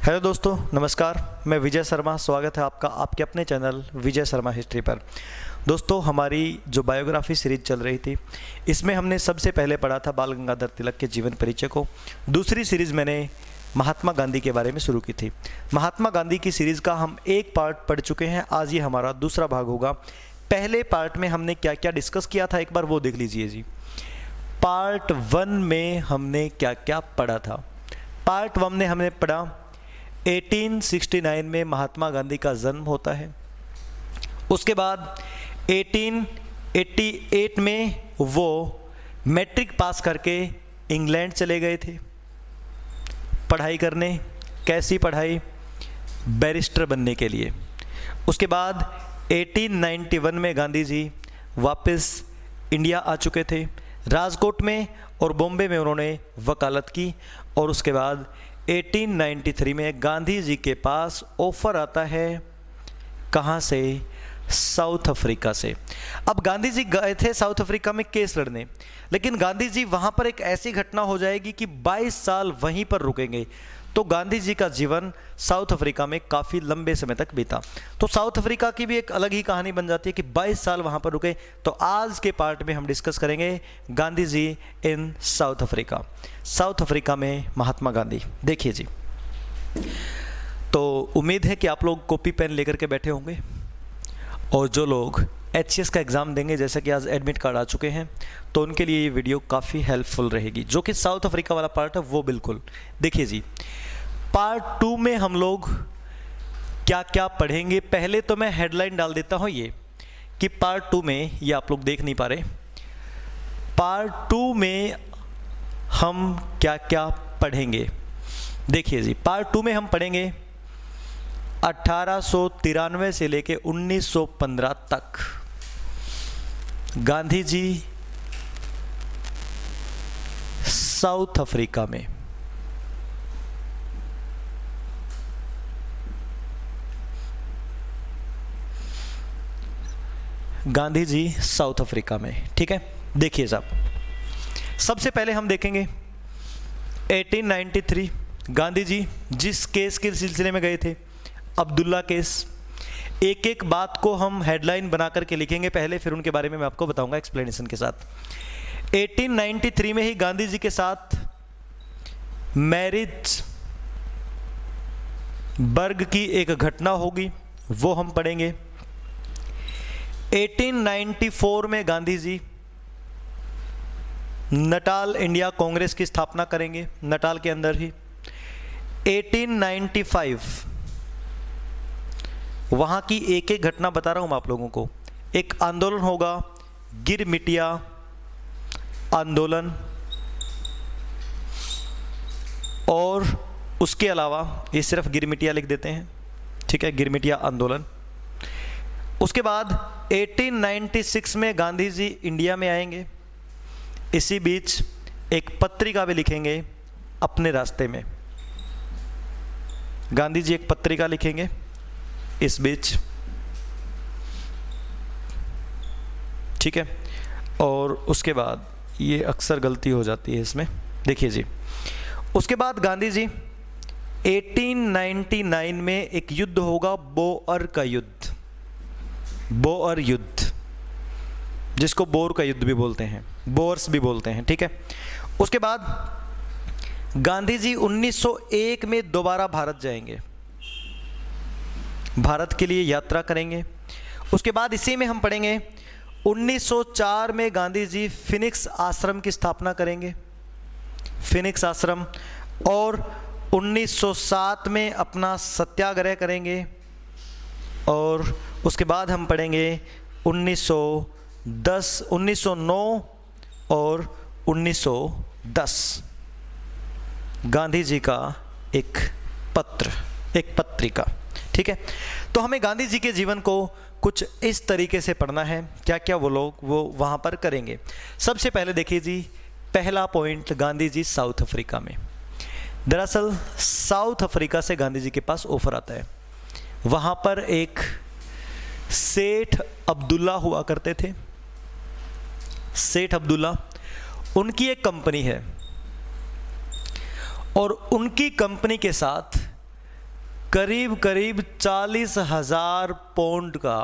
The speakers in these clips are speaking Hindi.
हेलो दोस्तों, नमस्कार। मैं विजय शर्मा, स्वागत है आपका आपके अपने चैनल विजय शर्मा हिस्ट्री पर। दोस्तों, हमारी जो बायोग्राफी सीरीज चल रही थी, इसमें हमने सबसे पहले पढ़ा था बाल गंगाधर तिलक के जीवन परिचय को। दूसरी सीरीज़ मैंने महात्मा गांधी के बारे में शुरू की थी। महात्मा गांधी की सीरीज़ का हम एक पार्ट पढ़ चुके हैं, आज ये हमारा दूसरा भाग होगा। पहले पार्ट में हमने क्या क्या डिस्कस किया था, एक बार वो देख लीजिए जी। पार्ट 1 में हमने क्या क्या पढ़ा था। पार्ट 1 में हमने पढ़ा 1869 में महात्मा गांधी का जन्म होता है। उसके बाद 1888 में वो मैट्रिक पास करके इंग्लैंड चले गए थे पढ़ाई करने। कैसी पढ़ाई? बैरिस्टर बनने के लिए। उसके बाद 1891 में गांधी जी वापस इंडिया आ चुके थे। राजकोट में और बॉम्बे में उन्होंने वकालत की। और उसके बाद 1893 में गांधी जी के पास ऑफर आता है। कहाँ से? साउथ अफ्रीका से। अब गांधी जी गए थे साउथ अफ्रीका में केस लड़ने, लेकिन गांधी जी वहाँ पर एक ऐसी घटना हो जाएगी कि 22 साल वहीं पर रुकेंगे। तो गांधी जी का जीवन साउथ अफ्रीका में काफ़ी लंबे समय तक बीता। तो साउथ अफ्रीका की भी एक अलग ही कहानी बन जाती है कि 22 साल वहाँ पर रुके। तो आज के पार्ट में हम डिस्कस करेंगे गांधी जी इन साउथ अफ्रीका। साउथ अफ्रीका में महात्मा गांधी। देखिए जी, तो उम्मीद है कि आप लोग कॉपी पेन लेकर के बैठे होंगे, और जो लोग HCS का एग्ज़ाम देंगे, जैसे कि आज एडमिट कार्ड आ चुके हैं, तो उनके लिए ये वीडियो काफ़ी हेल्पफुल रहेगी। जो कि साउथ अफ्रीका वाला पार्ट है वो बिल्कुल। देखिए जी, पार्ट 2 में हम लोग क्या क्या पढ़ेंगे। पहले तो मैं हेडलाइन डाल देता हूँ ये कि पार्ट 2 में, ये आप लोग देख नहीं पा रहे, पार्ट 2 में हम क्या क्या पढ़ेंगे। देखिए जी, पार्ट 2 में हम पढ़ेंगे 1893 से लेके 1915 तक गांधी जी साउथ अफ्रीका में। गांधी जी साउथ अफ्रीका में, ठीक है। देखिए साहब, सबसे पहले हम देखेंगे 1893 गांधी जी जिस केस के सिलसिले में गए थे, अब्दुल्ला केस। एक एक बात को हम हेडलाइन बना करके लिखेंगे पहले, फिर उनके बारे में मैं आपको बताऊंगा एक्सप्लेनेशन के साथ। 1893 में ही गांधी जी के साथ मैरिज बर्ग की एक घटना होगी, वो हम पढ़ेंगे। 1894 में गांधी जी नटाल इंडिया कांग्रेस की स्थापना करेंगे, नटाल के अंदर ही। 1895 वहाँ की एक एक घटना बता रहा हूँ मैं आप लोगों को। एक आंदोलन होगा, गिरमिटिया आंदोलन, और उसके अलावा ये सिर्फ गिरमिटिया लिख देते हैं, ठीक है, गिरमिटिया आंदोलन। उसके बाद 1896 में गांधी जी इंडिया में आएंगे। इसी बीच एक पत्रिका भी लिखेंगे अपने रास्ते में। गांधी जी एक पत्रिका लिखेंगे इस बीच, ठीक है। और उसके बाद ये अक्सर गलती हो जाती है इसमें, देखिए जी। उसके बाद गांधी जी 1899 में एक युद्ध होगा, बोअर का युद्ध, बोअर युद्ध, जिसको बोर का युद्ध भी बोलते हैं, बोअर्स भी बोलते हैं, ठीक है। उसके बाद गांधी जी 1901 में दोबारा भारत जाएंगे, भारत के लिए यात्रा करेंगे। उसके बाद इसी में हम पढ़ेंगे 1904 में गांधी जी फिनिक्स आश्रम की स्थापना करेंगे, फिनिक्स आश्रम। और 1907 में अपना सत्याग्रह करेंगे। और उसके बाद हम पढ़ेंगे 1910, 1909 और 1910 गांधी जी का एक पत्र, एक पत्रिका, ठीक है। तो हमें गांधी जी के जीवन को कुछ इस तरीके से पढ़ना है, क्या क्या वो लोग वो वहाँ पर करेंगे। सबसे पहले देखिए जी, पहला point, Gandhi ji south Africa में। दरअसल साउथ अफ्रीका से गांधी जी के पास ऑफर आता है। वहाँ पर एक सेठ अब्दुल्ला हुआ करते थे, सेठ अब्दुल्ला, उनकी एक कंपनी है और उनकी कंपनी के साथ करीब करीब 40,000 पाउंड का,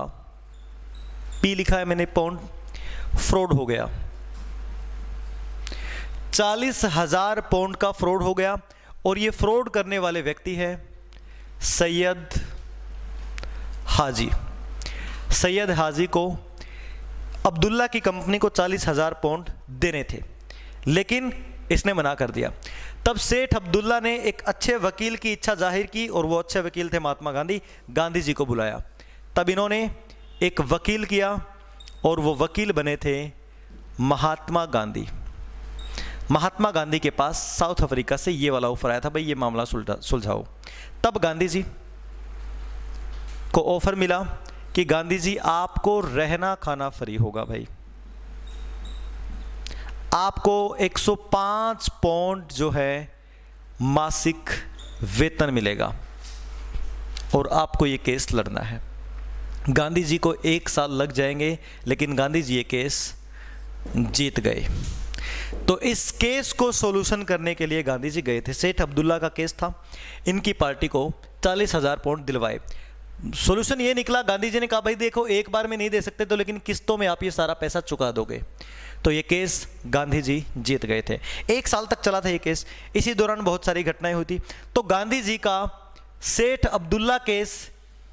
पी लिखा है मैंने, पाउंड, फ्रॉड हो गया। 40,000 पाउंड का फ्रॉड हो गया। और ये फ्रॉड करने वाले व्यक्ति है सैयद हाजी। सैयद हाजी को अब्दुल्ला की कंपनी को 40,000 पाउंड देने थे, लेकिन इसने मना कर दिया। तब सेठ अब्दुल्ला ने एक अच्छे वकील की इच्छा जाहिर की, और वो अच्छे वकील थे महात्मा गांधी। गांधी जी को बुलाया। तब इन्होंने एक वकील किया, और वो वकील बने थे महात्मा गांधी। महात्मा गांधी के पास साउथ अफ्रीका से ये वाला ऑफर आया था, भाई ये मामला सुलझाओ। तब गांधी जी को ऑफर मिला कि गांधी जी आपको रहना खाना फ्री होगा, भाई आपको 105 पाउंड जो है मासिक वेतन मिलेगा, और आपको ये केस लड़ना है। गांधी जी को 1 साल लग जाएंगे, लेकिन गांधी जी ये केस जीत गए। तो इस केस को सॉल्यूशन करने के लिए गांधी जी गए थे। सेठ अब्दुल्ला का केस था, इनकी पार्टी को 40,000 पाउंड दिलवाए। सॉल्यूशन ये निकला, गांधी जी ने कहा भाई देखो एक बार में नहीं दे सकते तो लेकिन किस्तों में आप ये सारा पैसा चुका दोगे। तो ये केस गांधी जी जीत गए थे। 1 साल तक चला था ये केस। इसी दौरान बहुत सारी घटनाएं हुई थी। तो गांधी जी का सेठ अब्दुल्ला केस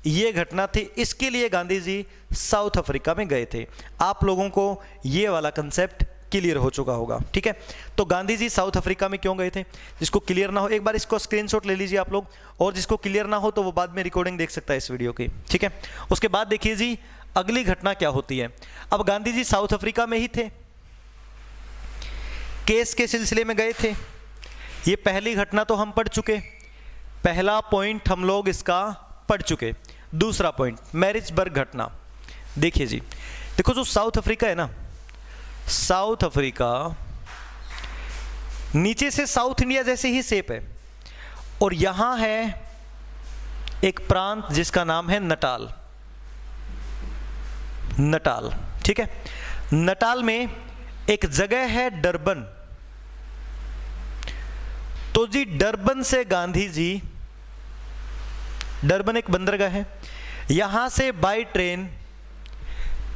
ये घटना थी, इसके लिए गांधी जी साउथ अफ्रीका में गए थे। आप लोगों को ये वाला कंसेप्ट क्लियर हो चुका होगा, ठीक है। तो गांधी जी साउथ अफ्रीका में क्यों गए थे, जिसको क्लियर ना हो एक बार इसको स्क्रीनशॉट ले लीजिए आप लोग, और जिसको क्लियर ना हो तो वो बाद में रिकॉर्डिंग देख सकता है इस वीडियो की, ठीक है। उसके बाद देखिए जी अगली घटना क्या होती है। अब गांधी जी साउथ अफ्रीका में ही थे, केस के सिलसिले में गए थे। ये पहली घटना तो हम पढ़ चुके, पहला पॉइंट हम लोग इसका पढ़ चुके। दूसरा पॉइंट मैरिजबर्ग घटना। देखिए जी, देखो जो साउथ अफ्रीका है ना, साउथ अफ्रीका नीचे से साउथ इंडिया जैसे ही शेप है, और यहां है एक प्रांत जिसका नाम है नटाल। नटाल, ठीक है। नटाल में एक जगह है डरबन। तो जी डरबन से गांधी जी, डरबन एक बंदरगाह है, यहां से बाय ट्रेन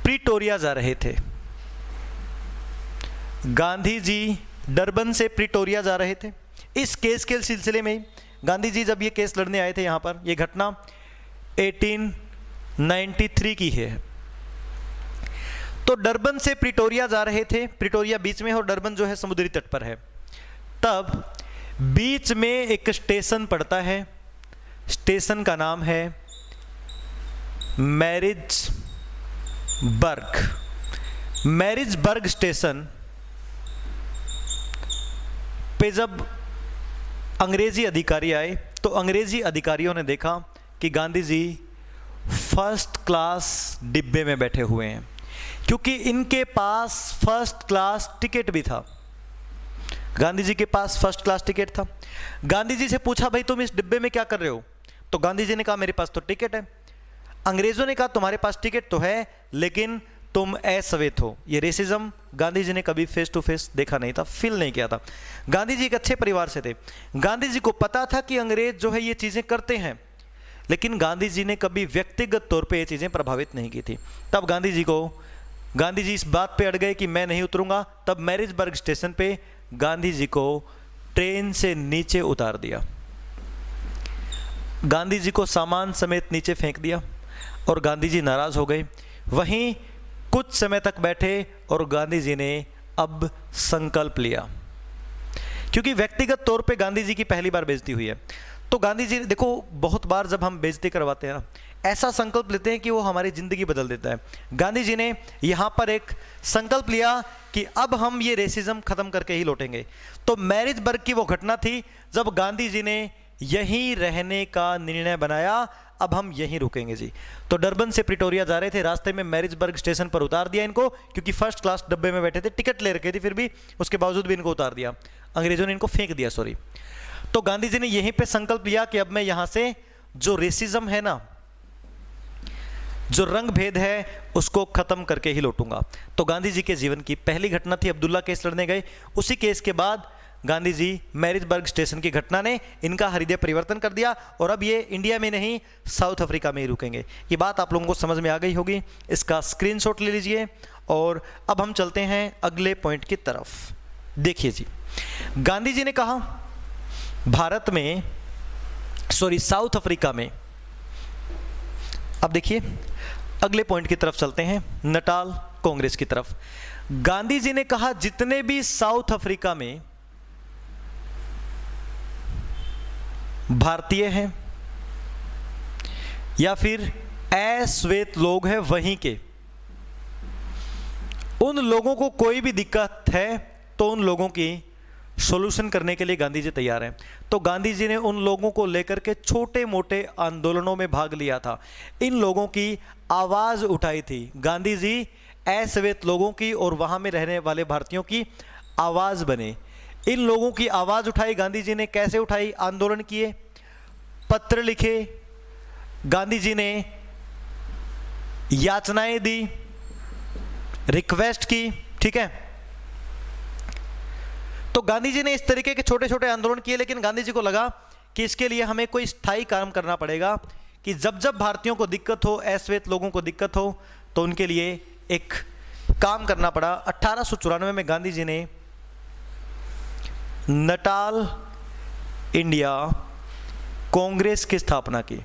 प्रिटोरिया जा रहे थे। गांधी जी डरबन से प्रिटोरिया जा रहे थे। इस केस के सिलसिले में गांधी जी जब ये केस लड़ने आए थे यहां पर, ये घटना 1893 की है। तो डरबन से प्रिटोरिया जा रहे थे, प्रिटोरिया बीच में है और डरबन जो है समुद्री तट पर है। तब बीच में एक स्टेशन पड़ता है, स्टेशन का नाम है मैरिजबर्ग। मैरिजबर्ग स्टेशन पे जब अंग्रेजी अधिकारी आए तो अंग्रेजी अधिकारियों ने देखा कि गांधी जी फर्स्ट क्लास डिब्बे में बैठे हुए हैं, क्योंकि इनके पास फर्स्ट क्लास टिकट भी था। गांधी जी के पास फर्स्ट क्लास टिकट था। गांधी जी से पूछा भाई तुम इस डिब्बे में क्या कर रहे हो, तो गांधी जी ने कहा मेरे पास तो टिकट है। अंग्रेजों ने कहा तुम्हारे पास टिकट तो है लेकिन तुम असवैध हो। ये रेसिज्म गांधी जी ने कभी फेस टू फेस देखा नहीं था, फील नहीं किया था। गांधी जी एक अच्छे परिवार से थे। गांधी जी को पता था कि अंग्रेज जो है ये चीज़ें करते हैं, लेकिन गांधी जी ने कभी व्यक्तिगत तौर पे ये चीज़ें प्रभावित नहीं की थी। तब गांधी जी इस बात पे अड़ गए कि मैं नहीं उतरूंगा। तब मैरिजबर्ग स्टेशन पे गांधी जी को ट्रेन से नीचे उतार दिया। गांधी जी को सामान समेत नीचे फेंक दिया और गांधी जी नाराज हो गए। वहीं कुछ समय तक बैठे और गांधी जी ने अब संकल्प लिया, क्योंकि व्यक्तिगत तौर पे गांधी जी की पहली बार बेइज्जती हुई है। तो गांधी जी देखो बहुत बार जब हम बेइज्जती करवाते हैं ना, ऐसा संकल्प लेते हैं कि वो हमारी ज़िंदगी बदल देता है। गांधी जी ने यहाँ पर एक संकल्प लिया कि अब हम ये रेसिज्म ख़त्म करके ही लौटेंगे। तो मैरिजबर्ग की वो घटना थी जब गांधी जी ने यहीं रहने का निर्णय बनाया, अब हम यहीं रुकेंगे जी। तो डरबन से प्रिटोरिया जा रहे थे, रास्ते में मैरिजबर्ग स्टेशन पर उतार दिया इनको, क्योंकि फर्स्ट क्लास डब्बे में बैठे थे, टिकट ले रखे थे, फिर भी उसके बावजूद भी इनको उतार दिया, अंग्रेजों ने इनको फेंक दिया, सॉरी। तो गांधी जी ने यहीं पे संकल्प लिया कि अब मैं यहां से जो रेसिज्म है ना, जो रंग भेद है, उसको खत्म करके ही लौटूंगा। तो गांधी जी के जीवन की पहली घटना थी, अब्दुल्ला केस लड़ने गए। उसी केस के बाद गांधी जी मैरिजबर्ग स्टेशन की घटना ने इनका हृदय परिवर्तन कर दिया और अब ये इंडिया में नहीं साउथ अफ्रीका में ही रुकेंगे। ये बात आप लोगों को समझ में आ गई होगी, इसका स्क्रीनशॉट ले लीजिए। और अब हम चलते हैं अगले पॉइंट की तरफ। देखिए जी, गांधी जी ने कहा भारत में साउथ अफ्रीका में, अब देखिए अगले पॉइंट की तरफ चलते हैं, नटाल कांग्रेस की तरफ। गांधी जी ने कहा जितने भी साउथ अफ्रीका में भारतीय हैं या फिर अश्वेत लोग हैं वहीं के, उन लोगों को कोई भी दिक्कत है तो उन लोगों की सॉल्यूशन करने के लिए गांधी जी तैयार हैं। तो गांधी जी ने उन लोगों को लेकर के छोटे मोटे आंदोलनों में भाग लिया था, इन लोगों की आवाज उठाई थी। गांधी जी अश्वेत लोगों की और वहां में रहने वाले भारतीयों की आवाज बने, इन लोगों की आवाज उठाई गांधी जी ने। कैसे उठाई? आंदोलन किए, पत्र लिखे, गांधी जी ने याचनाएं दी, रिक्वेस्ट की, ठीक है। तो गांधी जी ने इस तरीके के छोटे छोटे आंदोलन किए, लेकिन गांधी जी को लगा कि इसके लिए हमें कोई स्थायी काम करना पड़ेगा कि जब जब भारतीयों को दिक्कत हो, अश्वेत लोगों को दिक्कत हो, तो उनके लिए एक काम करना पड़ा। 1894 में गांधी जी ने नटाल इंडिया कांग्रेस की स्थापना की।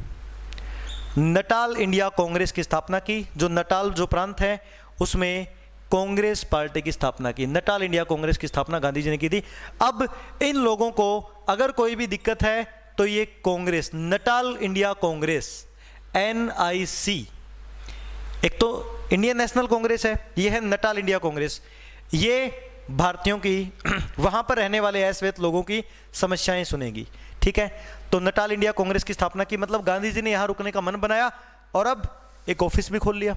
नटाल इंडिया कांग्रेस की स्थापना की, जो नटाल जो प्रांत है उसमें कांग्रेस पार्टी की स्थापना की। नटाल इंडिया कांग्रेस की स्थापना गांधी जी ने की थी। अब इन लोगों को अगर कोई भी दिक्कत है तो ये Congress, Natal India Congress, NIC, एक तो इंडियन नेशनल कांग्रेस है, ये है नटाल इंडिया कांग्रेस, ये भारतीयों की वहां पर रहने वाले अश्वेत लोगों की समस्याएं सुनेगी, ठीक है। तो नटाल इंडिया कांग्रेस की स्थापना की, मतलब गांधी जी ने यहां रुकने का मन बनाया और अब एक ऑफिस भी खोल लिया,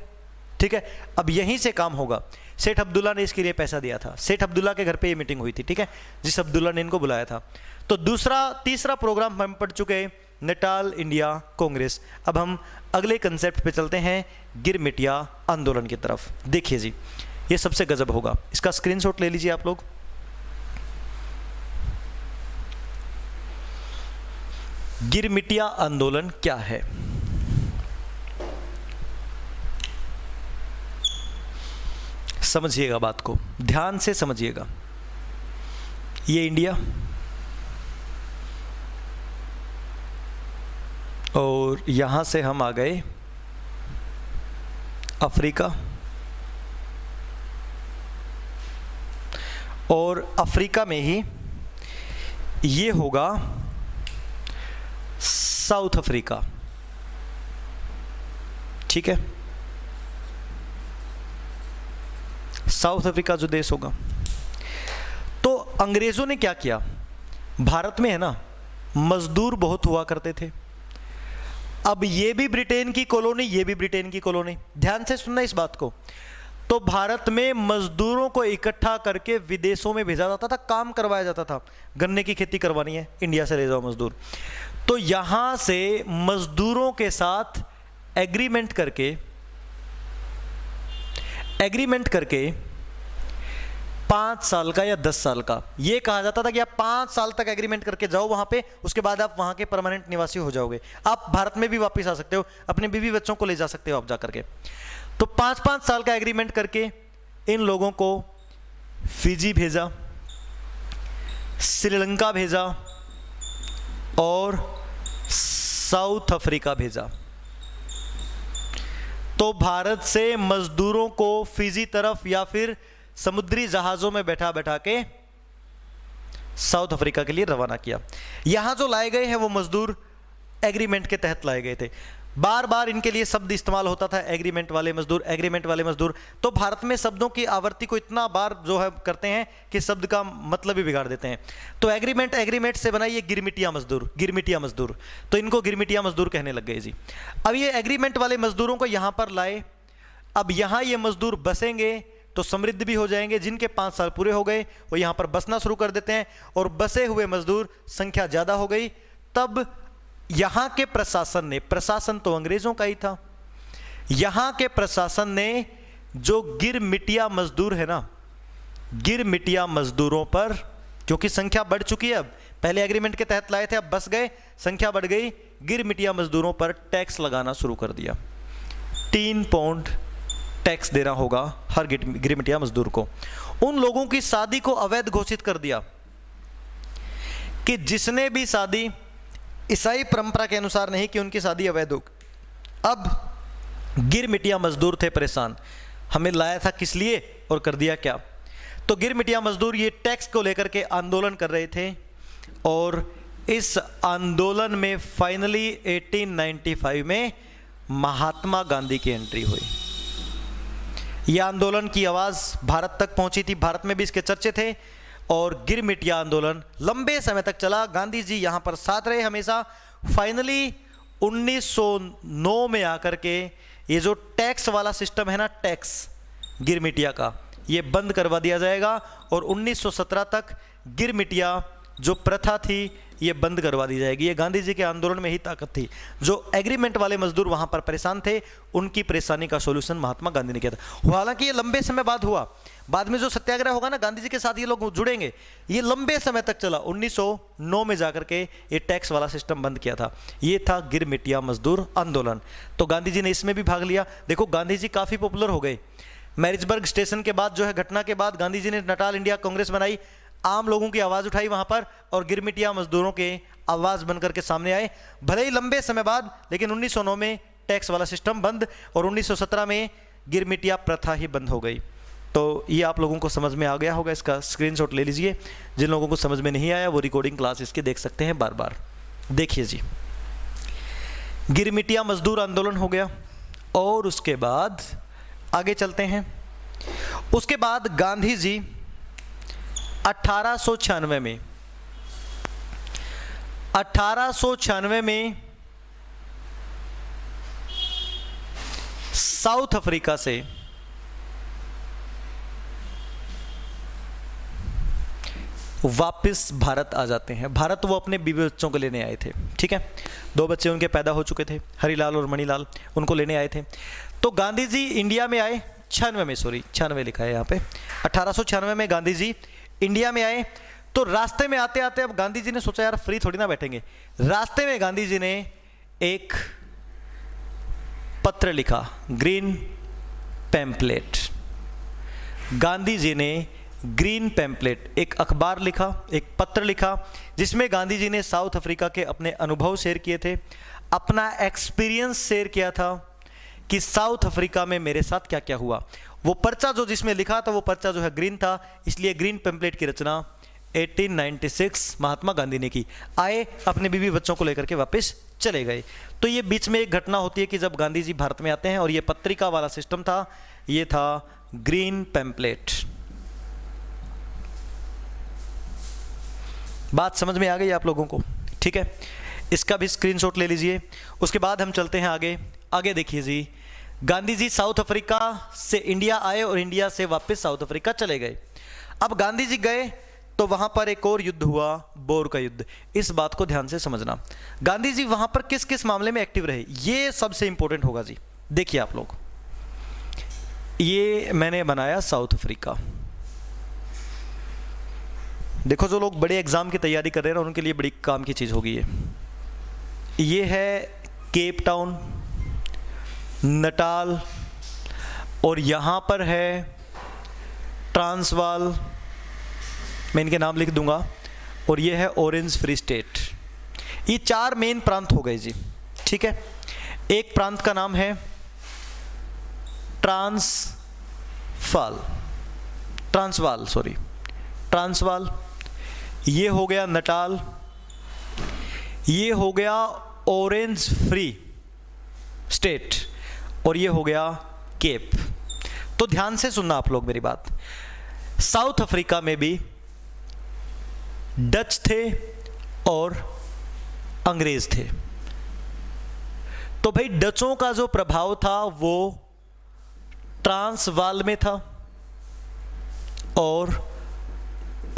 ठीक है। अब यहीं से काम होगा। सेठ अब्दुल्ला ने इसके लिए पैसा दिया था, सेठ अब्दुल्ला के घर पे ये मीटिंग हुई थी, ठीक है, जिस अब्दुल्ला ने इनको बुलाया था। तो तीसरा प्रोग्राम हम पढ़ चुके हैं, नटाल इंडिया कांग्रेस। अब हम अगले कंसेप्ट पे चलते हैं, गिरमिटिया आंदोलन की तरफ। देखिए जी, ये सबसे गजब होगा, इसका स्क्रीनशॉट ले लीजिए आप लोग। गिरमिटिया आंदोलन क्या है? समझिएगा बात को, ध्यान से समझिएगा। ये इंडिया और यहां से हम आ गए अफ्रीका, और अफ्रीका में ही ये होगा साउथ अफ्रीका, ठीक है। साउथ अफ्रीका जो देश होगा। तो अंग्रेजों ने क्या किया, भारत में है ना मजदूर बहुत हुआ करते थे। अब ये भी ब्रिटेन की कॉलोनी, ये भी ब्रिटेन की कॉलोनी, ध्यान से सुनना इस बात को। तो भारत में मजदूरों को इकट्ठा करके विदेशों में भेजा जाता था, काम करवाया जाता था। गन्ने की खेती करवानी है, इंडिया से ले जाओ मजदूर। तो यहां से मजदूरों के साथ एग्रीमेंट करके 5 साल का या 10 साल का, ये कहा जाता था कि आप 5 साल तक एग्रीमेंट करके जाओ वहां पे, उसके बाद आप वहां के परमानेंट निवासी हो जाओगे, आप भारत में भी वापस आ सकते हो, अपने बीवी बच्चों को ले जा सकते हो आप जा करके। तो 5-5 साल का एग्रीमेंट करके इन लोगों को फिजी भेजा, श्रीलंका भेजा और साउथ अफ्रीका भेजा। तो भारत से मजदूरों को फिजी तरफ या फिर समुद्री जहाजों में बैठा बैठा के साउथ अफ्रीका के लिए रवाना किया। यहां जो लाए गए हैं वो मजदूर एग्रीमेंट के तहत लाए गए थे। बार बार इनके लिए शब्द इस्तेमाल होता था, एग्रीमेंट वाले मजदूर, एग्रीमेंट वाले मजदूर। तो भारत में शब्दों की आवर्ती को इतना बार जो है करते हैं कि शब्द का मतलब ही बिगाड़ देते हैं। तो एग्रीमेंट से बनाइए गिरमिटिया मजदूर, तो इनको गिरमिटिया मजदूर कहने लग गए जी। अब ये एग्रीमेंट वाले मजदूरों को यहां पर लाए, अब यहां ये मजदूर बसेंगे तो समृद्ध भी हो जाएंगे। जिनके 5 साल पूरे हो गए वो यहां पर बसना शुरू कर देते हैं, और बसे हुए मजदूर संख्या ज्यादा हो गई। तब यहां के प्रशासन तो अंग्रेजों का ही था, यहां के प्रशासन ने जो गिरमिटिया मजदूर है ना, गिरमिटिया मजदूरों पर क्योंकि संख्या बढ़ चुकी है। अब पहले एग्रीमेंट के तहत लाए थे, अब बस गए, संख्या बढ़ गई, गिरमिटिया मजदूरों पर टैक्स लगाना शुरू कर दिया। 3 पाउंड टैक्स देना होगा हर गिरमिटिया मजदूर को। उन लोगों की शादी को अवैध घोषित कर दिया कि जिसने भी शादी ईसाई परंपरा के अनुसार नहीं कि उनकी शादी अवैध हो। अब गिरमिटिया मजदूर थे परेशान, हमें लाया था किस लिए और कर दिया क्या। तो गिरमिटिया मजदूर ये टैक्स को लेकर के आंदोलन कर रहे थे और इस आंदोलन में फाइनली 1895 में महात्मा गांधी की एंट्री हुई। यह आंदोलन की आवाज़ भारत तक पहुंची थी, भारत में भी इसके चर्चे थे और गिरमिटिया आंदोलन लंबे समय तक चला। गांधी जी यहाँ पर साथ रहे हमेशा। फाइनली 1909 में आकर के ये जो टैक्स वाला सिस्टम है ना, टैक्स गिरमिटिया का, ये बंद करवा दिया जाएगा और 1917 तक गिरमिटिया जो प्रथा थी ये बंद करवा दी जाएगी। ये गांधी जी के आंदोलन में ही ताकत थी। जो एग्रीमेंट वाले मजदूर वहां पर परेशान थे, उनकी परेशानी का सॉल्यूशन महात्मा गांधी ने किया था। हालांकि ये लंबे समय बाद हुआ, बाद में जो सत्याग्रह होगा ना, गांधी जी के साथ ये लोग जुड़ेंगे, ये लंबे समय तक चला। 1909 में जाकर के ये टैक्स वाला सिस्टम बंद किया था। ये था गिरमिटिया मजदूर आंदोलन। तो गांधी जी ने इसमें भी भाग लिया। देखो गांधी जी काफ़ी पॉपुलर हो गए। मैरिजबर्ग स्टेशन के बाद जो है घटना के बाद गांधी जी ने नटाल इंडिया कांग्रेस बनाई, आम लोगों की आवाज़ उठाई वहाँ पर और गिरमिटिया मजदूरों के आवाज़ बनकर के सामने आए। भले ही लंबे समय बाद, लेकिन 1909 में टैक्स वाला सिस्टम बंद और 1917 में गिरमिटिया प्रथा ही बंद हो गई। तो ये आप लोगों को समझ में आ गया होगा। इसका स्क्रीनशॉट ले लीजिए। जिन लोगों को समझ में नहीं आया वो रिकॉर्डिंग क्लास इसकी देख सकते हैं बार बार। देखिए जी, गिरमिटिया मजदूर आंदोलन हो गया और उसके बाद आगे चलते हैं। उसके बाद गांधी जी 1896 में साउथ अफ्रीका से वापस भारत आ जाते हैं। भारत वो अपने बीवी बच्चों को लेने आए थे, ठीक है। 2 बच्चे उनके पैदा हो चुके थे, हरिलाल और मणिलाल, उनको लेने आए थे। तो गांधी जी इंडिया में आए 96 लिखा है यहाँ पे। 1896 में गांधी जी इंडिया में आए। तो रास्ते में आते आते अब गांधी जी ने सोचा यार फ्री थोड़ी ना बैठेंगे। रास्ते में गांधी जी ने एक पत्र लिखा, ग्रीन पैम्पलेट। गांधी जी ने ग्रीन पैम्पलेट, एक अखबार लिखा, एक पत्र लिखा, जिसमें गांधी जी ने साउथ अफ्रीका के अपने अनुभव शेयर किए थे, अपना एक्सपीरियंस शेयर किया था कि साउथ अफ्रीका में मेरे साथ क्या क्या हुआ। वो पर्चा जो जिसमें लिखा था वो पर्चा जो है ग्रीन था, इसलिए ग्रीन पैम्पलेट की रचना 1896 महात्मा गांधी ने की। आए, अपने बीवी बच्चों को लेकर के वापस चले गए। तो ये बीच में एक घटना होती है कि जब गांधी जी भारत में आते हैं और ये पत्रिका वाला सिस्टम था, ये था ग्रीन पैम्पलेट। बात समझ में आ गई आप लोगों को, ठीक है। इसका भी स्क्रीनशॉट ले लीजिए। उसके बाद हम चलते हैं आगे देखिए जी, गांधी जी साउथ अफ्रीका से इंडिया आए और इंडिया से वापस साउथ अफ्रीका चले गए। अब गांधी जी गए तो वहां पर एक और युद्ध हुआ, बोर का युद्ध। इस बात को ध्यान से समझना। गांधी जी वहां पर किस किस मामले में एक्टिव रहे, ये सबसे इंपॉर्टेंट होगा जी। देखिए आप लोग, ये मैंने बनाया साउथ अफ्रीका। देखो जो लोग बड़े एग्जाम की तैयारी कर रहे हैं ना, उनके लिए बड़ी काम की चीज होगी ये है केप टाउन, नटाल, और यहाँ पर है ट्रांसवाल, मैं इनके नाम लिख दूंगा, और ये है ऑरेंज फ्री स्टेट। ये 4 मेन प्रांत हो गए जी, ठीक है। एक प्रांत का नाम है ट्रांसवाल, ये हो गया नटाल, ये हो गया ऑरेंज फ्री स्टेट, और ये हो गया केप। तो ध्यान से सुनना आप लोग मेरी बात। साउथ अफ्रीका में भी डच थे और अंग्रेज थे। तो भाई डचों का जो प्रभाव था वो ट्रांसवाल में था और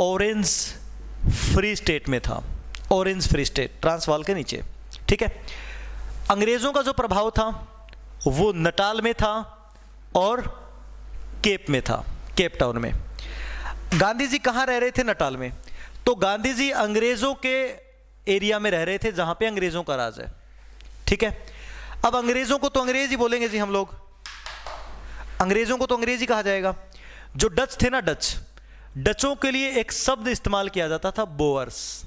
ऑरेंज फ्री स्टेट में था। ऑरेंज फ्री स्टेट ट्रांसवाल के नीचे, ठीक है। अंग्रेजों का जो प्रभाव था वो नटाल में था और केप में था, केप टाउन में। गांधी जी कहाँ रह रहे थे? नटाल में। तो तो गांधी जी अंग्रेजों के एरिया में रह रहे थे जहां पे अंग्रेजों का राज है, ठीक है। अब अंग्रेजों को तो अंग्रेज ही बोलेंगे जी हम लोग, अंग्रेजों को तो अंग्रेज ही कहा जाएगा। जो डच थे ना, डचों के लिए एक शब्द इस्तेमाल किया जाता था, बोअर्स।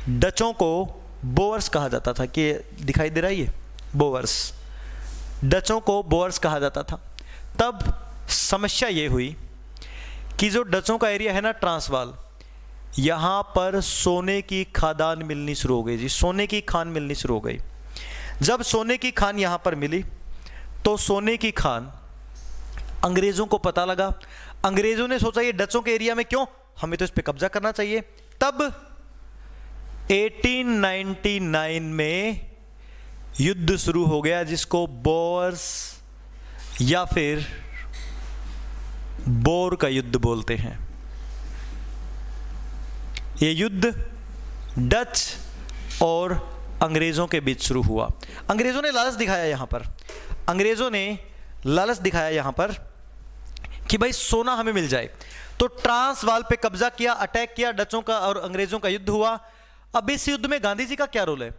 डचों को बोअर्स कहा जाता था, कि दिखाई दे रहा है ये बोअर्स, डचों को बोअर्स कहा जाता था। तब समस्या ये हुई कि जो डचों का एरिया है ना ट्रांसवाल, यहाँ पर सोने की खादान मिलनी शुरू हो गई जी, सोने की खान मिलनी शुरू हो गई। जब सोने की खान यहाँ पर मिली तो सोने की खान अंग्रेज़ों को पता लगा। अंग्रेज़ों ने सोचा ये डचों के एरिया में क्यों, हमें तो इस पर कब्जा करना चाहिए। तब 1899 में युद्ध शुरू हो गया, जिसको बोअर्स या फिर बोर का युद्ध बोलते हैं। ये युद्ध डच और अंग्रेज़ों के बीच शुरू हुआ। अंग्रेज़ों ने लालच दिखाया यहाँ पर, अंग्रेज़ों ने लालच दिखाया यहाँ पर कि भाई सोना हमें मिल जाए, तो ट्रांसवाल पे कब्जा किया, अटैक किया, डचों का और अंग्रेज़ों का युद्ध हुआ। अब इस युद्ध में गांधी जी का क्या रोल है?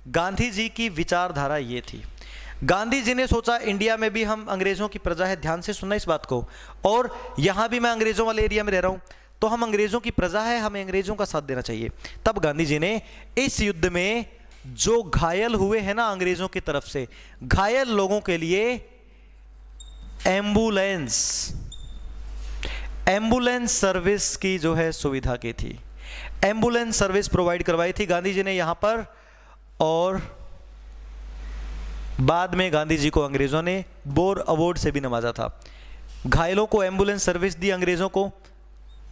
गांधी जी की विचारधारा ये थी, गांधी जी ने सोचा इंडिया में भी हम अंग्रेज़ों की प्रजा है, ध्यान से सुनना इस बात को, और यहाँ भी मैं अंग्रेज़ों वाले एरिया में रह रहा हूँ, तो हम अंग्रेज़ों की प्रजा है, हमें अंग्रेज़ों का साथ देना चाहिए। तब गांधी जी ने इस युद्ध में जो घायल हुए हैं ना अंग्रेज़ों की तरफ से, घायल लोगों के लिए एम्बुलेंस सर्विस की जो है सुविधा की थी, एम्बुलेंस सर्विस प्रोवाइड करवाई थी गांधी जी ने यहाँ पर। और बाद में गांधी जी को अंग्रेज़ों ने बोर अवार्ड से भी नवाजा था। घायलों को एम्बुलेंस सर्विस दी अंग्रेज़ों को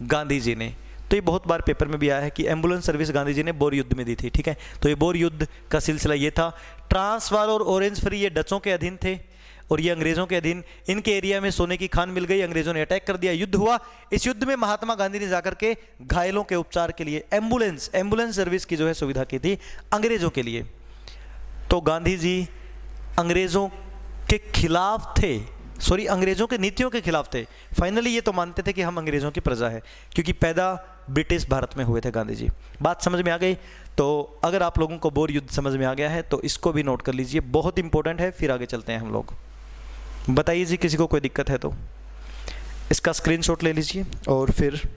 गांधी जी ने, तो ये बहुत बार पेपर में भी आया है कि एम्बुलेंस सर्विस गांधी जी ने बोर युद्ध में दी थी, ठीक है। तो ये बोर युद्ध का सिलसिला ये था। ट्रांसवाल और ऑरेंज फ्री ये डचों के अधीन थे और ये अंग्रेज़ों के अधीन। इनके एरिया में सोने की खान मिल गई, अंग्रेज़ों ने अटैक कर दिया, युद्ध हुआ। इस युद्ध में महात्मा गांधी ने जाकर के घायलों के उपचार के लिए एम्बुलेंस सर्विस की जो है सुविधा की थी अंग्रेज़ों के लिए। तो गांधी जी अंग्रेज़ों के खिलाफ थे, सॉरी अंग्रेज़ों के नीतियों के खिलाफ थे। फाइनली ये तो मानते थे कि हम अंग्रेज़ों की प्रजा है, क्योंकि पैदा ब्रिटिश भारत में हुए थे गांधी जी। बात समझ में आ गई? तो अगर आप लोगों को बोर युद्ध समझ में आ गया है तो इसको भी नोट कर लीजिए, बहुत इंपॉर्टेंट है। फिर आगे चलते हैं हम लोग। बताइए जी किसी को कोई दिक्कत है तो इसका स्क्रीनशॉट ले लीजिए और फिर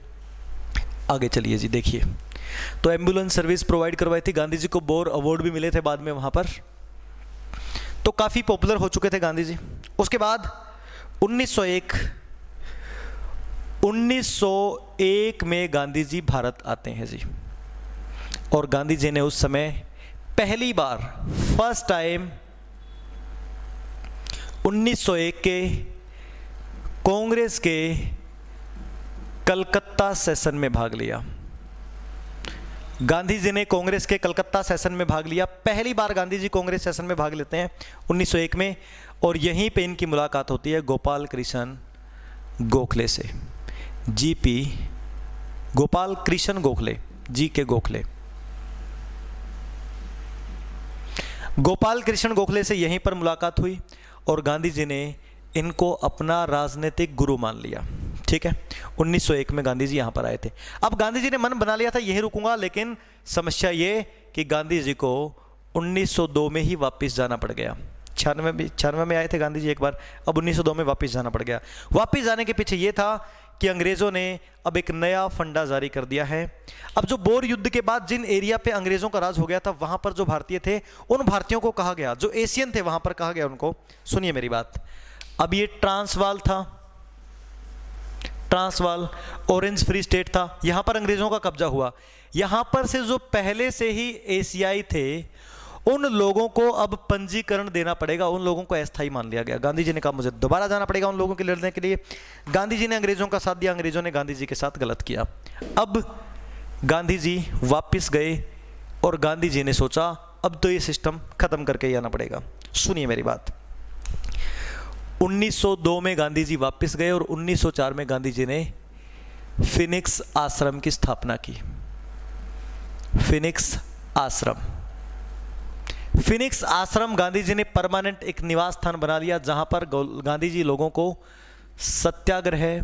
आगे चलिए जी। देखिए, तो एम्बुलेंस सर्विस प्रोवाइड करवाई थी गांधी जी को, बोर अवार्ड भी मिले थे बाद में वहाँ पर, तो काफ़ी पॉपुलर हो चुके थे गांधी जी। उसके बाद 1901 में गांधी जी भारत आते हैं जी, और गांधी जी ने उस समय पहली बार फर्स्ट टाइम 1901 के कांग्रेस के कलकत्ता सेशन में भाग लिया। गांधी जी ने कांग्रेस के कलकत्ता सेशन में भाग लिया, पहली बार गांधी जी कांग्रेस सेशन में भाग लेते हैं 1901 में, और यहीं पे इनकी मुलाकात होती है गोपाल कृष्ण गोखले से। जीपी गोपाल कृष्ण गोखले, जी के गोखले, गोपाल कृष्ण गोखले से यहीं पर मुलाकात हुई और गांधी जी ने इनको अपना राजनीतिक गुरु मान लिया, ठीक है। 1901 में गांधी जी यहाँ पर आए थे। अब गांधी जी ने मन बना लिया था यहीं रुकूंगा, लेकिन समस्या ये कि गांधी जी को 1902 में ही वापस जाना पड़ गया। 96 में आए थे गांधी जी एक बार, अब 1902 में वापस जाना पड़ गया। वापस जाने के पीछे ये था कि अंग्रेज़ों ने अब एक नया फंडा जारी कर दिया है। अब जो बोर युद्ध के बाद जिन एरिया पे अंग्रेज़ों का राज हो गया था, वहाँ पर जो भारतीय थे उन भारतीयों को कहा गया, जो एशियन थे वहाँ पर कहा गया उनको, सुनिए मेरी बात, अब ये ट्रांसवाल था, ट्रांसवाल ऑरेंज फ्री स्टेट था, यहाँ पर अंग्रेज़ों का कब्जा हुआ। यहाँ पर से जो पहले से ही एशियाई थे उन लोगों को अब पंजीकरण देना पड़ेगा, उन लोगों को अस्थायी मान लिया गया। गांधी जी ने कहा मुझे दोबारा जाना पड़ेगा उन लोगों के लड़ने के लिए। गांधी जी ने अंग्रेज़ों का साथ दिया, अंग्रेज़ों ने गांधी जी के साथ गलत किया। अब गांधी जी वापस गए और गांधी जी ने सोचा अब तो ये सिस्टम ख़त्म करके ही आना पड़ेगा। सुनिए मेरी बात, 1902 में गांधी जी वापस गए और 1904 में गांधी जी ने फिनिक्स आश्रम की स्थापना की। फिनिक्स आश्रम गांधी जी ने परमानेंट एक निवास स्थान बना लिया, जहां पर गांधी जी लोगों को सत्याग्रह,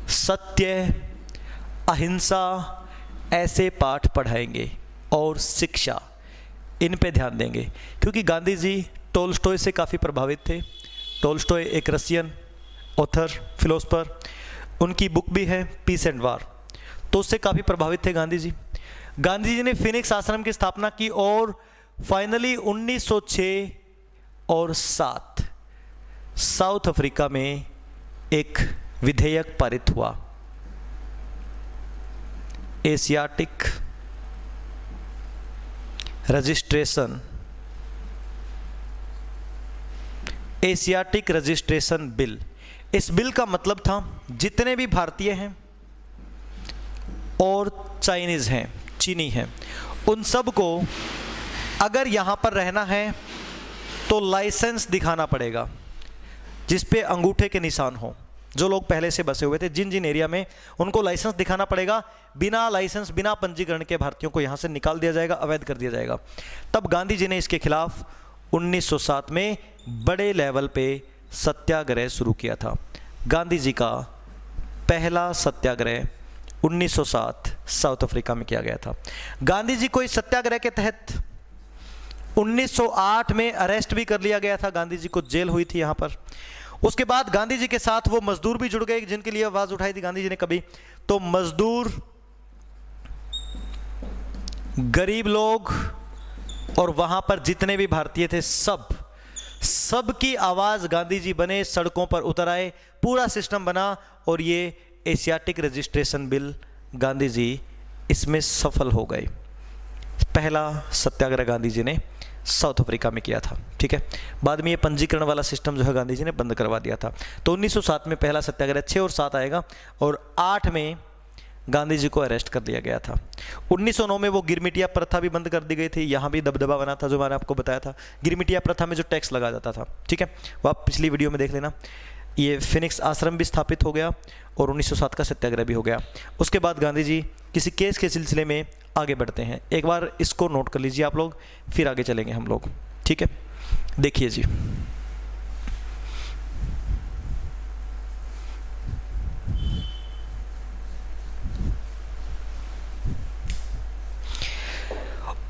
सत्य, अहिंसा, ऐसे पाठ पढ़ाएंगे और शिक्षा, इन पे ध्यान देंगे। क्योंकि गांधी जी टोल्स्टॉय से काफ़ी प्रभावित थे। टोल्स्टॉय एक रशियन ऑथर, फिलोसफर, उनकी बुक भी है पीस एंड वार, तो उससे काफ़ी प्रभावित थे गांधी जी। गांधी जी ने फिनिक्स आश्रम की स्थापना की और फाइनली 1906 और 7 साउथ अफ्रीका में एक विधेयक पारित हुआ, Asiatic registration, Asiatic registration bill. इस बिल का मतलब था जितने भी भारतीय हैं और चाइनीज़ हैं, चीनी हैं, उन सब को अगर यहाँ पर रहना है तो लाइसेंस दिखाना पड़ेगा जिस पे अंगूठे के निशान हो। जो लोग पहले से बसे हुए थे जिन जिन एरिया में, उनको लाइसेंस दिखाना पड़ेगा। बिना लाइसेंस, बिना पंजीकरण के भारतीयों को यहाँ से निकाल दिया जाएगा, अवैध कर दिया जाएगा। तब गांधी जी ने इसके खिलाफ 1907 में बड़े लेवल पे सत्याग्रह शुरू किया था। गांधी जी का पहला सत्याग्रह 1907 साउथ अफ्रीका में किया गया था। गांधी जी को इस सत्याग्रह के तहत 1908 में अरेस्ट भी कर लिया गया था। गांधी जी को जेल हुई थी यहाँ पर। उसके बाद गांधी जी के साथ वो मजदूर भी जुड़ गए जिनके लिए आवाज उठाई थी गांधी जी ने कभी। तो मजदूर, गरीब लोग और वहां पर जितने भी भारतीय थे, सब की आवाज गांधी जी बने, सड़कों पर उतर आए, पूरा सिस्टम बना और ये Asiatic registration bill Gandhi ji इसमें सफल हो गए। पहला सत्याग्रह गांधी जी ने साउथ अफ्रीका में किया था। ठीक है, बाद में ये पंजीकरण वाला सिस्टम जो है गांधी जी ने बंद करवा दिया था। तो 1907 में पहला सत्याग्रह, 6 और 7 आएगा, और 8 में गांधी जी को अरेस्ट कर दिया गया था। 1909 में वो गिरमिटिया प्रथा भी बंद कर दी गई थी। यहाँ भी दबदबा बना था जो मैंने आपको बताया था। गिरमिटिया प्रथा में जो टैक्स लगा जाता था, ठीक है, वो आप पिछली वीडियो में देख लेना। ये फिनिक्स आश्रम भी स्थापित हो गया और 1907 का सत्याग्रह भी हो गया। उसके बाद गांधी जी किसी केस के सिलसिले में आगे बढ़ते हैं। एक बार इसको नोट कर लीजिए आप लोग, फिर आगे चलेंगे हम लोग। ठीक है, देखिए जी,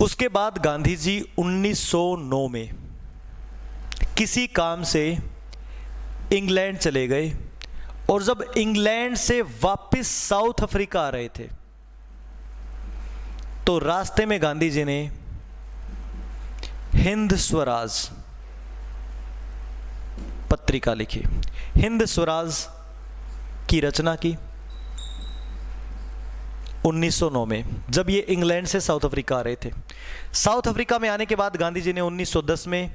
उसके बाद गांधी जी 1909 में किसी काम से इंग्लैंड चले गए और जब इंग्लैंड से वापस साउथ अफ्रीका आ रहे थे तो रास्ते में गांधी जी ने हिंद स्वराज पत्रिका लिखी। हिंद स्वराज की रचना की 1909 में, जब ये इंग्लैंड से साउथ अफ्रीका आ रहे थे। साउथ अफ्रीका में आने के बाद गांधी जी ने 1910 में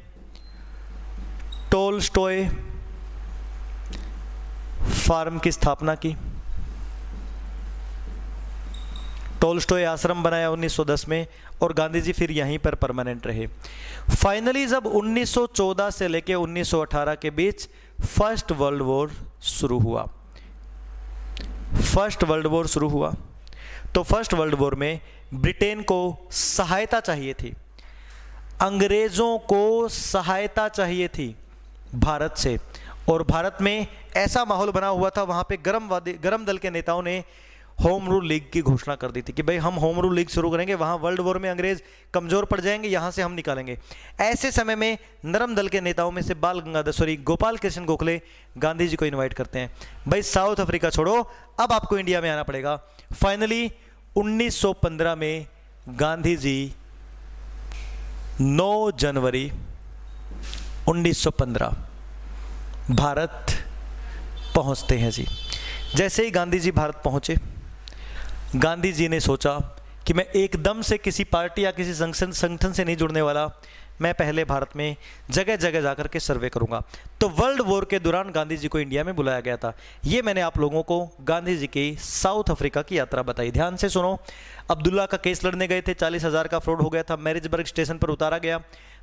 टोल्स्टॉय फार्म की स्थापना की, टोल्स्टॉय आश्रम बनाया 1910 में, और गांधी जी फिर यहीं पर परमानेंट रहे। फाइनली जब 1914 से लेकर 1918 के बीच फर्स्ट वर्ल्ड वॉर शुरू हुआ, फर्स्ट वर्ल्ड वॉर शुरू हुआ, तो फर्स्ट वर्ल्ड वॉर में ब्रिटेन को सहायता चाहिए थी, अंग्रेजों को सहायता चाहिए थी भारत से, और भारत में ऐसा माहौल बना हुआ था, वहाँ पे गरम दल के नेताओं ने होम रूल लीग की घोषणा कर दी थी कि भाई हम होम रूल लीग शुरू करेंगे, वहाँ वर्ल्ड वॉर में अंग्रेज कमज़ोर पड़ जाएंगे, यहाँ से हम निकालेंगे। ऐसे समय में नरम दल के नेताओं में से गोपाल कृष्ण गोखले गांधी जी को इन्वाइट करते हैं, भाई साउथ अफ्रीका छोड़ो, अब आपको इंडिया में आना पड़ेगा। फाइनली 1915 में गांधी जी 9 जनवरी 1915 भारत पहुंचते हैं जी। जैसे ही गांधी जी भारत पहुंचे, गांधी जी ने सोचा कि मैं एकदम से किसी पार्टी या किसी संगठन से नहीं जुड़ने वाला, मैं पहले भारत में जगह जगह जाकर के सर्वे करूंगा। तो वर्ल्ड वॉर के दौरान गांधी जी को इंडिया में बुलाया गया था। ये मैंने आप लोगों को गांधी जी की साउथ अफ्रीका की यात्रा बताई। ध्यान से सुनो। अब्दुल्ला का केस लड़ने गए थे, 40,000 का फ्रॉड हो गया था, मैरिजबर्ग स्टेशन पर उतारा गया,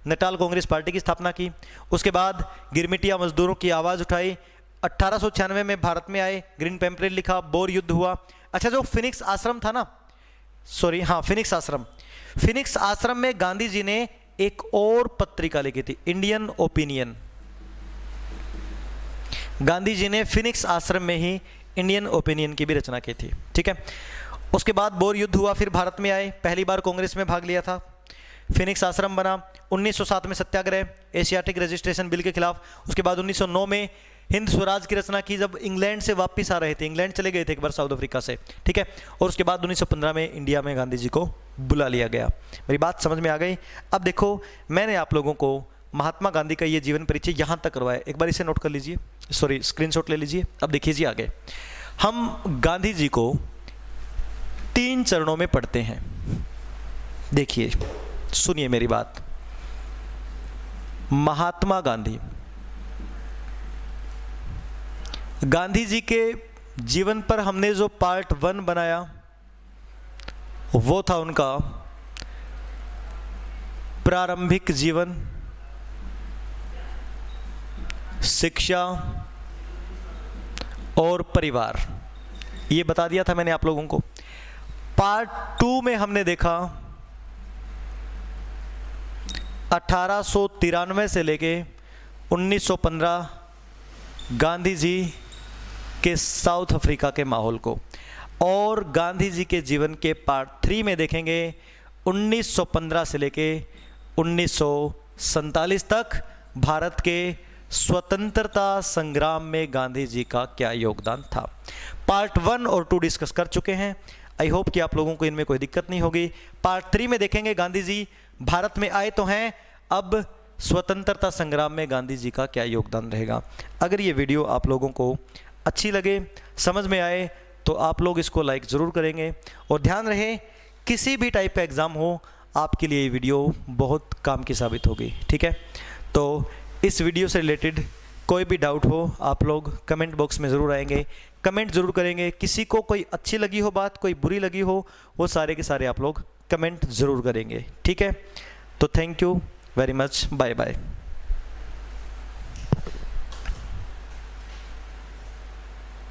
नटाल कांग्रेस पार्टी की स्थापना की। उसके बाद गिरमिटिया मजदूरों की आवाज़ उठाई, 1896 में भारत में आए, ग्रीन पैम्पलेट लिखा, बोर युद्ध हुआ। अच्छा, जो फिनिक्स आश्रम था ना, सॉरी हाँ, फिनिक्स आश्रम में गांधी जी ने एक और पत्रिका लिखी थी, इंडियन ओपिनियन। गांधी जी ने फिनिक्स आश्रम में ही इंडियन ओपिनियन की भी रचना की थी। ठीक है, उसके बाद बोर युद्ध हुआ, फिर भारत में आए, पहली बार कांग्रेस में भाग लिया था, फिनिक्स आश्रम बना, 1907 में सत्याग्रह एशियाटिक रजिस्ट्रेशन बिल के खिलाफ, उसके बाद 1909 में हिंद स्वराज की रचना की जब इंग्लैंड से वापस आ रहे थे, इंग्लैंड चले गए थे एक बार साउथ अफ्रीका से, ठीक है, और उसके बाद 1915 में इंडिया में गांधी जी को बुला लिया गया। मेरी बात समझ में आ गई? अब देखो, मैंने आप लोगों को महात्मा गांधी का ये जीवन परिचय यहाँ तक करवाया, एक बार इसे नोट कर लीजिए, सॉरी स्क्रीनशॉट ले लीजिए। अब देखिए जी आगे, हम गांधी जी को 3 चरणों में पढ़ते हैं। देखिए, सुनिए मेरी बात। महात्मा गांधी, गांधी जी के जीवन पर हमने जो पार्ट 1 बनाया वो था उनका प्रारंभिक जीवन, शिक्षा और परिवार, ये बता दिया था मैंने आप लोगों को। पार्ट 2 में हमने देखा 1893 से लेके 1915 गांधी जी के साउथ अफ्रीका के माहौल को, और गांधी जी के जीवन के पार्ट 3 में देखेंगे 1915 से लेके 1947 तक भारत के स्वतंत्रता संग्राम में गांधी जी का क्या योगदान था। पार्ट 1 और 2 डिस्कस कर चुके हैं। आई होप कि आप लोगों को इनमें कोई दिक्कत नहीं होगी। पार्ट 3 में देखेंगे गांधी जी भारत में आए तो हैं, अब स्वतंत्रता संग्राम में गांधी जी का क्या योगदान रहेगा। अगर ये वीडियो आप लोगों को अच्छी लगे, समझ में आए, तो आप लोग इसको लाइक ज़रूर करेंगे। और ध्यान रहे, किसी भी टाइप का एग्ज़ाम हो, आपके लिए ये वीडियो बहुत काम की साबित होगी, ठीक है। तो इस वीडियो से रिलेटेड कोई भी डाउट हो, आप लोग कमेंट बॉक्स में ज़रूर आएंगे, कमेंट ज़रूर करेंगे। किसी को कोई अच्छी लगी हो बात, कोई बुरी लगी हो, वो सारे के सारे आप लोग कमेंट ज़रूर करेंगे, ठीक है। तो thank you very much, bye bye.